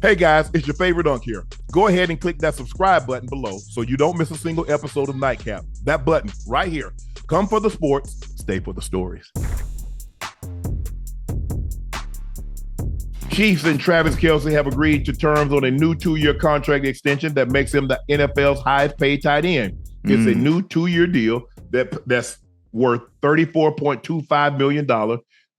Hey guys, it's your favorite Unc here. Go ahead and click that subscribe button below so you don't miss a single episode of Nightcap. That button right here. Come for the sports, stay for the stories. Chiefs and Travis Kelce have agreed to terms on a new 2-year contract extension that makes him the NFL's highest paid tight end. It's a new 2-year deal that's worth $34.25 million.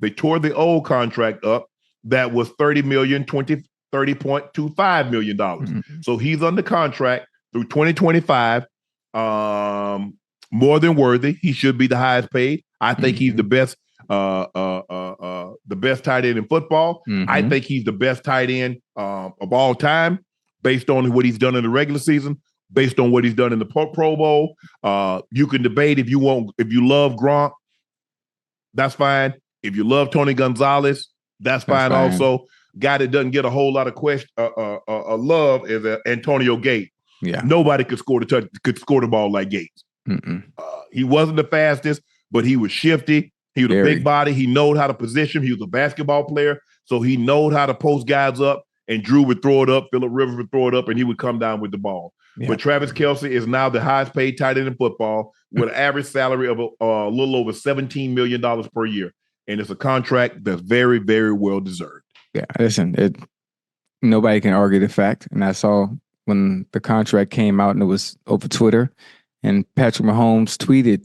They tore the old contract up that was $30.25 million. So he's under contract through 2025. More than worthy. He should be the highest paid. I think he's the best the best tight end in football. I think he's the best tight end of all time based on what he's done in the regular season, based on what he's done in the Pro Bowl. You can debate if you love Gronk, that's fine. If you love Tony Gonzalez, that's fine also. Guy that doesn't get a whole lot of love is Antonio Gates. Yeah, nobody could score the ball like Gates. He wasn't the fastest, but he was shifty. He was a big body. He knowed how to position. He was a basketball player, so he knowed how to post guys up. And Drew would throw it up, Phillip Rivers would throw it up, and he would come down with the ball. Yeah. But Travis Kelce is now the highest paid tight end in football with an average salary of a little over $17 million per year, and it's a contract that's very, very well deserved. Yeah, listen, nobody can argue the fact. And I saw when the contract came out and it was over Twitter, and Patrick Mahomes tweeted,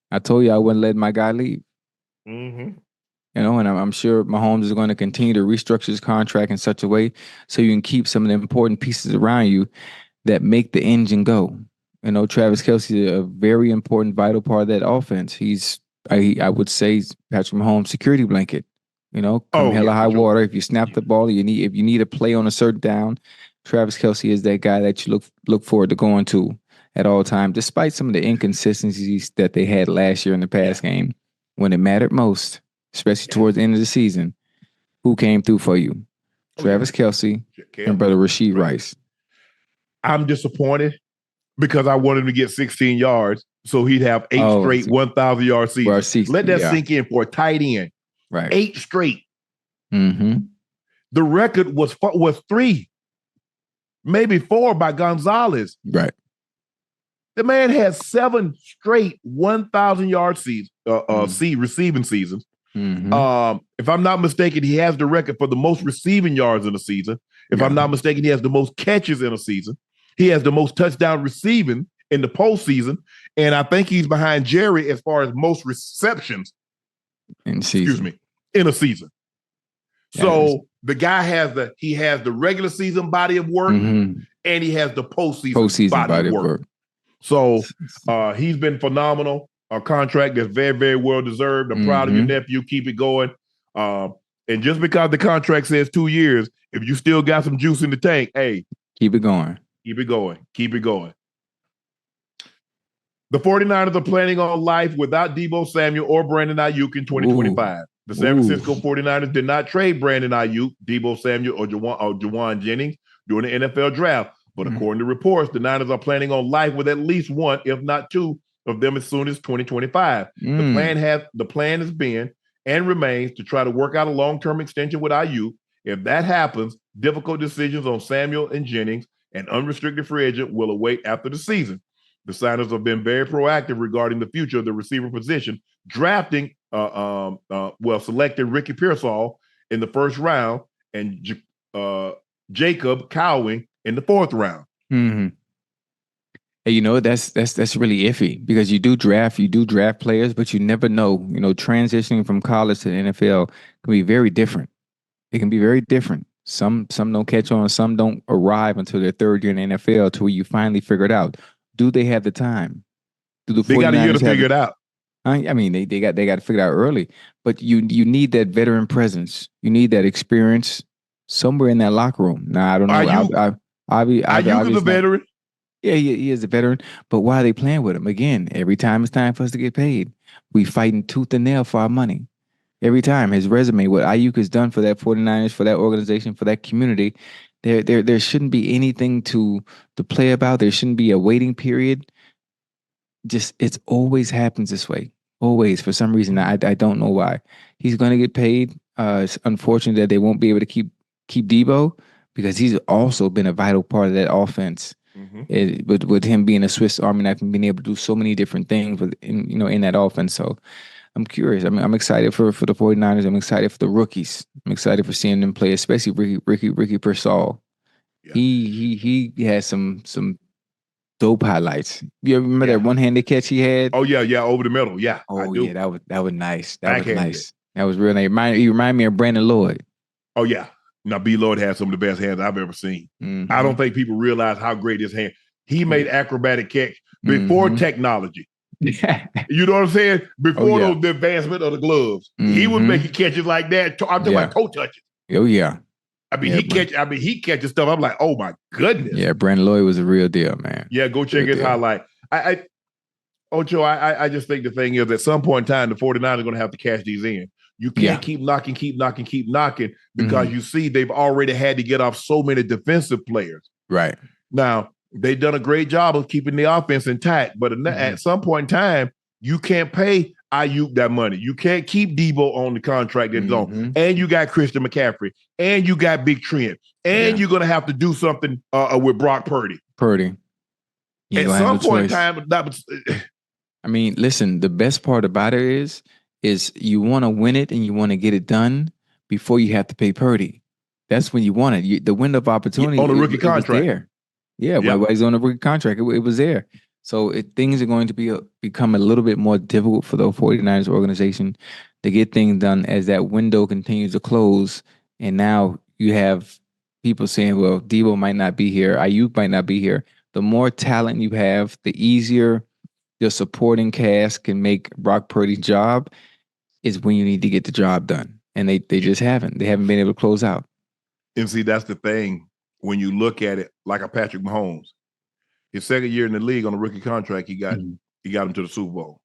I told you I wouldn't let my guy leave. You know, and I'm sure Mahomes is going to continue to restructure his contract in such a way so you can keep some of the important pieces around you that make the engine go. You know, Travis Kelce is a very important, vital part of that offense. I would say, Patrick Mahomes' security blanket. You know, come hell or high water. If you snap the ball, if you need a play on a certain down, Travis Kelce is that guy that you look forward to going to at all times, despite some of the inconsistencies that they had last year in the past game. When it mattered most, especially towards the end of the season, who came through for you? Travis Kelce and brother Rashee Rice. I'm disappointed because I wanted him to get 16 yards so he'd have 8 straight 1,000-yard seasons. Let that sink in for a tight end. Right. 8 straight. The record was 3, maybe 4 by Gonzalez. Right. The man has 7 straight 1,000-yard receiving seasons. If I'm not mistaken, he has the record for the most receiving yards in a season. If I'm not mistaken, he has the most catches in a season. He has the most touchdown receiving in the postseason. And I think he's behind Jerry as far as most receptions in a season. So the guy has the regular season body of work and he has the postseason body of work. So he's been phenomenal. A contract that's very, very well deserved. I'm proud of your nephew. Keep it going. And just because the contract says 2 years, if you still got some juice in the tank, hey, keep it going. Keep it going. Keep it going. The 49ers are planning on life without Deebo Samuel or Brandon Ayuk in 2025. The San Francisco 49ers did not trade Brandon Ayuk, Deebo Samuel, or Juwan Jennings during the NFL draft. But according to reports, the Niners are planning on life with at least one, if not 2, of them as soon as 2025. The plan has been and remains to try to work out a long-term extension with Ayuk. If that happens, difficult decisions on Samuel and Jennings, an unrestricted free agent, will await after the season. The Niners have been very proactive regarding the future of the receiver position, drafting, selected Ricky Pearsall in the first round and Jacob Cowing in the 4th round. Hey, you know, that's really iffy because you do draft players, but you never know. You know, transitioning from college to the NFL can be very different. It can be very different. Some don't catch on, some don't arrive until their 3rd year in the NFL to where you finally figure it out. Do they have the time? They got a year to figure it out. I mean, they got to figure it out early, but you need that veteran presence. You need that experience somewhere in that locker room. Now, I don't know. Ayuk is a veteran. Yeah, he is a veteran. But why are they playing with him? Again, every time it's time for us to get paid, we fighting tooth and nail for our money. Every time his resume, what Ayuk has done for that 49ers, for that organization, for that community, there shouldn't be anything to play about. There shouldn't be a waiting period. Just it's always happens this way. Always, for some reason. I don't know why. He's going to get paid. It's unfortunate that they won't be able to keep Deebo, because he's also been a vital part of that offense. With him being a Swiss Army knife and being able to do so many different things in that offense. So I'm curious. I mean, I'm excited for the 49ers. I'm excited for the rookies. I'm excited for seeing them play, especially Ricky Pearsall. Yeah. He has some dope highlights. You ever remember that one-handed catch he had? Oh yeah, over the middle. Yeah. Oh yeah, that was nice. That was nice. That was real nice. He reminded me of Brandon Lloyd. Oh yeah. Now B. Lloyd has some of the best hands I've ever seen. I don't think people realize how great his hand. He made acrobatic catch before technology. You know what I'm saying? Before the advancement of the gloves, he was making catches like that. I'm talking about toe touches. Oh yeah. I mean, he catches stuff. I'm like, oh my goodness. Yeah, Brandon Lloyd was a real deal, man. Yeah, go check his highlight. Ocho, I just think the thing is, at some point in time, the 49ers are going to have to cash these in. You can't keep knocking because you see they've already had to get off so many defensive players. Right. Now, they've done a great job of keeping the offense intact, but at some point in time, you can't pay Ayuk that money. You can't keep Deebo on the contract that's on. And you got Christian McCaffrey, and you got Big Trent, and you're going to have to do something with Brock Purdy. At some point in time, that was... I mean, listen, the best part about it is you want to win it and you want to get it done before you have to pay Purdy. That's when you want it. The window of opportunity on a rookie contract. There. Yeah, when he's on a rookie contract, it was there. So things are going to become a little bit more difficult for the 49ers organization to get things done as that window continues to close. And now you have people saying, well, Deebo might not be here. Ayuk might not be here. The more talent you have, the easier your supporting cast can make Brock Purdy's job is when you need to get the job done. And they just haven't. They haven't been able to close out. And see, that's the thing. When you look at it like a Patrick Mahomes, his second year in the league on a rookie contract, he got him to the Super Bowl.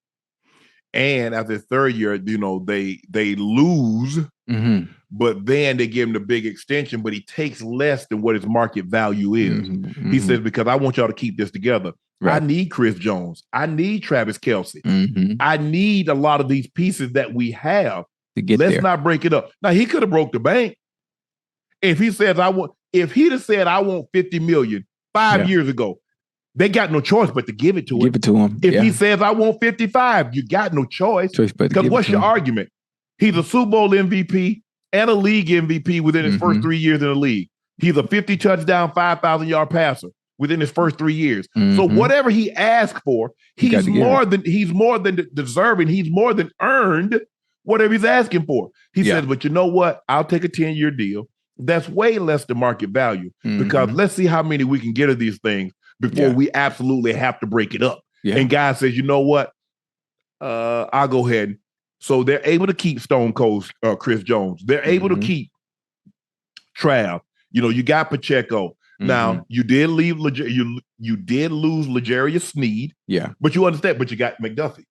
And after his third year, they lose, but then they give him the big extension, but he takes less than what his market value is. He says, because I want y'all to keep this together. Right. I need Chris Jones. I need Travis Kelce. I need a lot of these pieces that we have. Let's not break it up. Now, he could have broke the bank. If he'd have said, I want 50 million 5 years ago, they got no choice but to give it to him. Give it to him. If he says, I want 55, you got no choice. Because what's your argument? He's a Super Bowl MVP and a league MVP within his first 3 years in the league. He's a 50 touchdown, 5,000-yard passer within his first 3 years. So whatever he asked for, he's more than deserving. He's more than earned whatever he's asking for. He says, but you know what? I'll take a 10-year deal. That's way less than market value because let's see how many we can get of these things before we absolutely have to break it up. And guy says, you know what? I'll go ahead. So they're able to keep Stone Cold Chris Jones. They're able to keep Trav. You got Pacheco. Now you did leave you did lose L'Jarius Sneed. Yeah. But you understand, but you got McDuffie.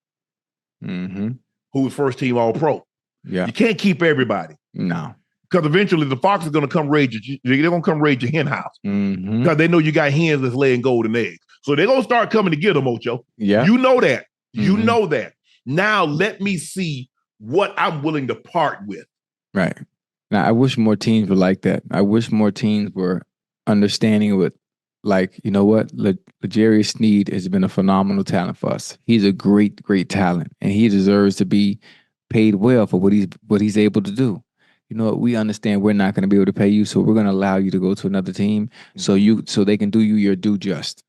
Who was first team All-Pro. Yeah. You can't keep everybody. No. Because eventually the fox is going to come raid they're going to come raid your hen house. Because they know you got hens that's laying golden eggs. So they're going to start coming to get them, Ocho. Yeah. You know that. You know that. Now let me see what I'm willing to part with. Right. Now, I wish more teams were like that. I wish more teams were understanding with, like, you know what? L'Jarius Sneed has been a phenomenal talent for us. He's a great, great talent. And he deserves to be paid well for what he's able to do. You know what? We understand we're not going to be able to pay you, so we're going to allow you to go to another team so they can do you your due just.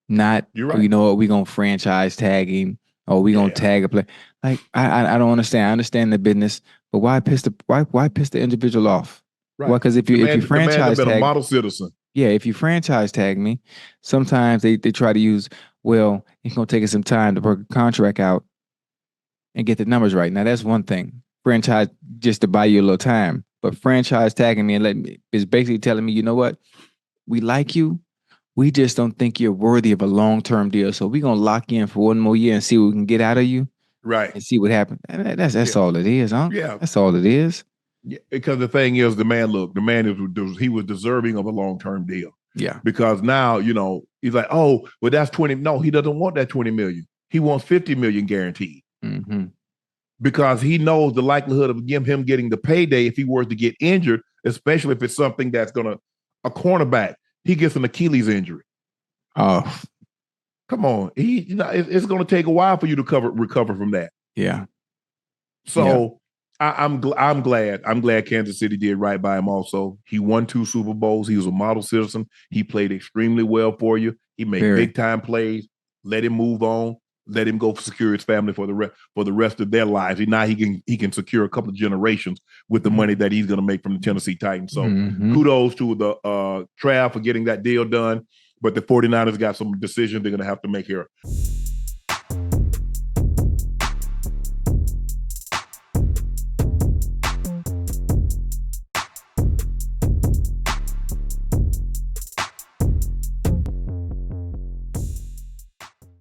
Not, you're right. You know what? We're going to franchise tag him or we're going to tag a player. Like, I don't understand. I understand the business, but why piss the individual off? Right. Well, because if you franchise tag, a model citizen. Yeah, if you franchise tag me, sometimes they try to use, well, it's going to take us some time to work a contract out and get the numbers right. Now, that's one thing. Franchise just to buy you a little time, but franchise tagging me is basically telling me, you know what? We like you. We just don't think you're worthy of a long-term deal. So we're going to lock you in for one more year and see what we can get out of you. Right. And see what happens. That's all it is, huh? Yeah. That's all it is. Yeah, because the thing is, the man he was deserving of a long-term deal. Yeah. Because now, he's like, oh, well, that's 20. No, he doesn't want that 20 million. He wants 50 million guaranteed. Because he knows the likelihood of him getting the payday if he were to get injured especially if it's something that's a cornerback. He gets an Achilles injury. Oh, come on. It's going to take a while for you to recover from that. Yeah. So I'm glad Kansas City did right by him also. He won 2 Super Bowls. He was a model citizen. He played extremely well for you. He made big-time plays. Let him move on. Let him go secure his family for the rest of their lives. Now he can secure a couple of generations with the money that he's going to make from the Tennessee Titans. So kudos to the Trav for getting that deal done. But the 49ers got some decisions they're going to have to make here.